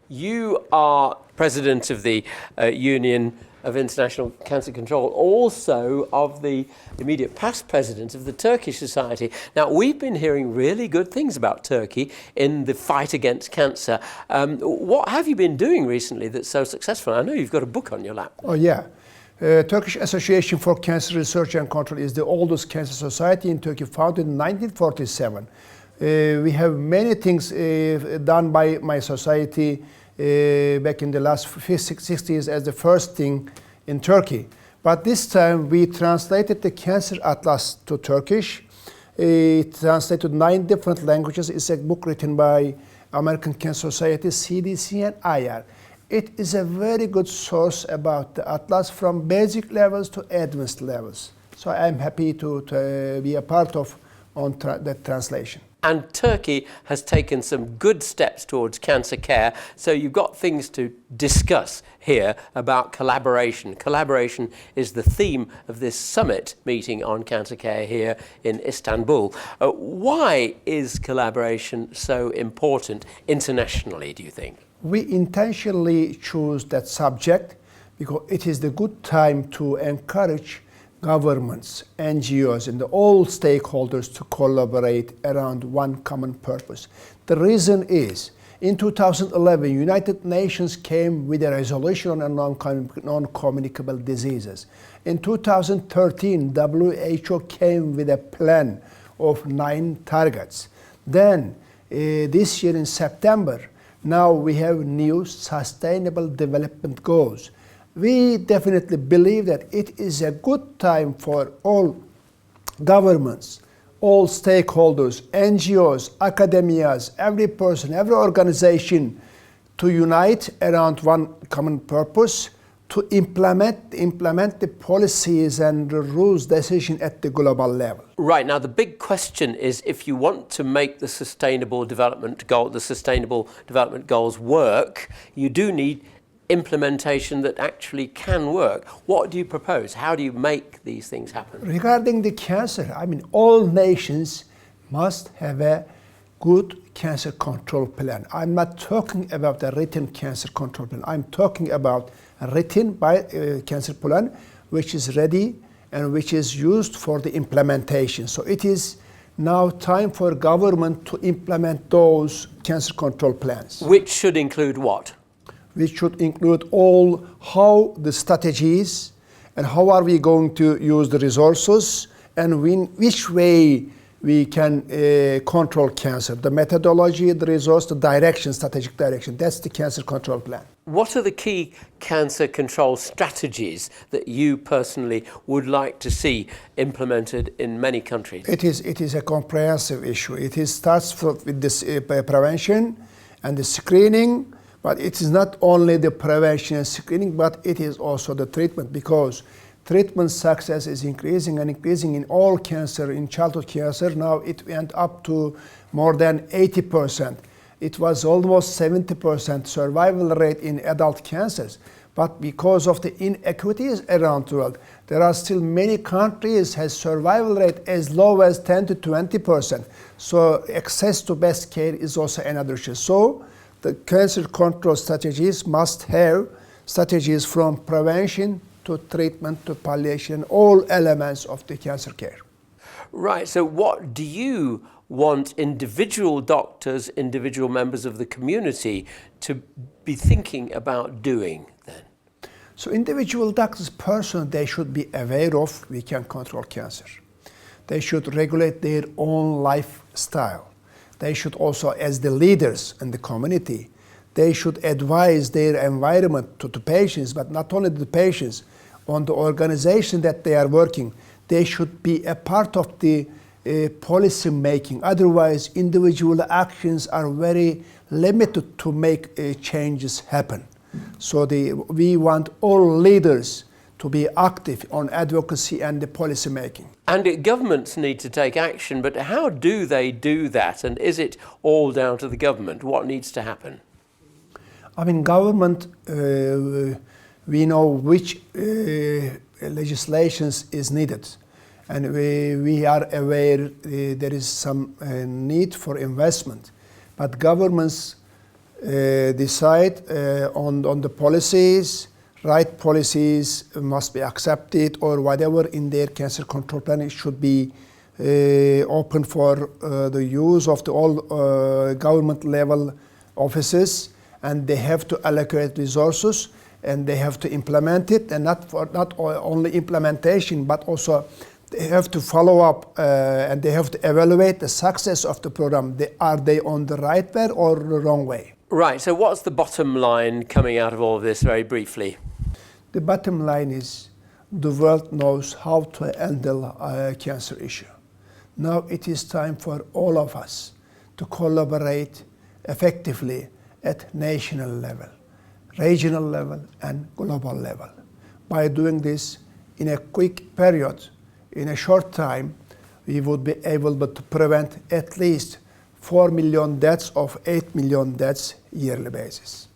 You are president of the Union of International Cancer Control, also of the immediate past president of the Turkish Society. Now, we've been hearing really good things about Turkey in the fight against cancer. What have you been doing recently that's so successful? I know you've got a book on your lap. Oh, yeah. Turkish Association for Cancer Research and Control is the oldest cancer society in Turkey, founded in 1947. We have many things done by my society back in the last 60 years as the first thing in Turkey. But this time we translated the Cancer Atlas to Turkish. It translated 9 different languages. It's a book written by American Cancer Society, CDC, and IR. It is a very good source about the atlas from basic levels to advanced levels. So I'm happy to be a part of that translation. And Turkey has taken some good steps towards cancer care. So you've got things to discuss here about collaboration. Collaboration is the theme of this summit meeting on cancer care here in Istanbul. Why is collaboration so important internationally, do you think? We intentionally choose that subject because it is the good time to encourage governments, NGOs, and all stakeholders to collaborate around one common purpose. The reason is, in 2011, United Nations came with a resolution on non-communicable diseases. In 2013, WHO came with a plan of 9 targets. Then, this year in September, now we have new Sustainable Development Goals. We definitely believe that it is a good time for all governments, all stakeholders, NGOs, academias, every person, every organization to unite around one common purpose to implement the policies and the rules decision at the global level. Right, now the big question is, if you want to make the Sustainable Development Goals work, you do need implementation that actually can work. What do you propose? How do you make these things happen? Regarding the cancer, all nations must have a good cancer control plan. I'm not talking about a written cancer control plan. I'm talking about a written by cancer plan which is ready and which is used for the implementation. So it is now time for government to implement those cancer control plans. Which should include what? Which should include all how the strategies and how are we going to use the resources and which way we can control cancer. The methodology, the resource, the direction, strategic direction. That's the cancer control plan. What are the key cancer control strategies that you personally would like to see implemented in many countries? It is a comprehensive issue. It starts with this prevention and the screening. But it is not only the prevention and screening, but it is also the treatment, because treatment success is increasing and increasing in all cancer, in childhood cancer. Now it went up to more than 80%. It was almost 70% survival rate in adult cancers. But because of the inequities around the world, there are still many countries has survival rate as low as 10 to 20%. So access to best care is also another issue. So the cancer control strategies must have strategies from prevention to treatment to palliation, all elements of the cancer care. Right, so what do you want individual doctors, individual members of the community to be thinking about doing then? So individual doctors, personally, they should be aware of we can control cancer. They should regulate their own lifestyle. They should also, as the leaders in the community, they should advise their environment to the patients, but not only the patients, on the organization that they are working. They should be a part of the policy making. Otherwise, individual actions are very limited to make changes happen. So we want all leaders to be active on advocacy and the policy making. And governments need to take action, but how do they do that? And is it all down to the government? What needs to happen? Government, we know which legislations is needed. And we are aware there is some need for investment. But governments decide on the policies. Right policies must be accepted, or whatever in their cancer control plan, it should be open for the use of the all government level offices, and they have to allocate resources and they have to implement it, and not only implementation, but also they have to follow up and they have to evaluate the success of the program. Are they on the right way or the wrong way? Right, so what's the bottom line coming out of all of this, very briefly? The bottom line is the world knows how to handle a cancer issue. Now it is time for all of us to collaborate effectively at national level, regional level, and global level. By doing this in a quick period, in a short time, we would be able to prevent at least 4 million deaths of 8 million deaths yearly basis.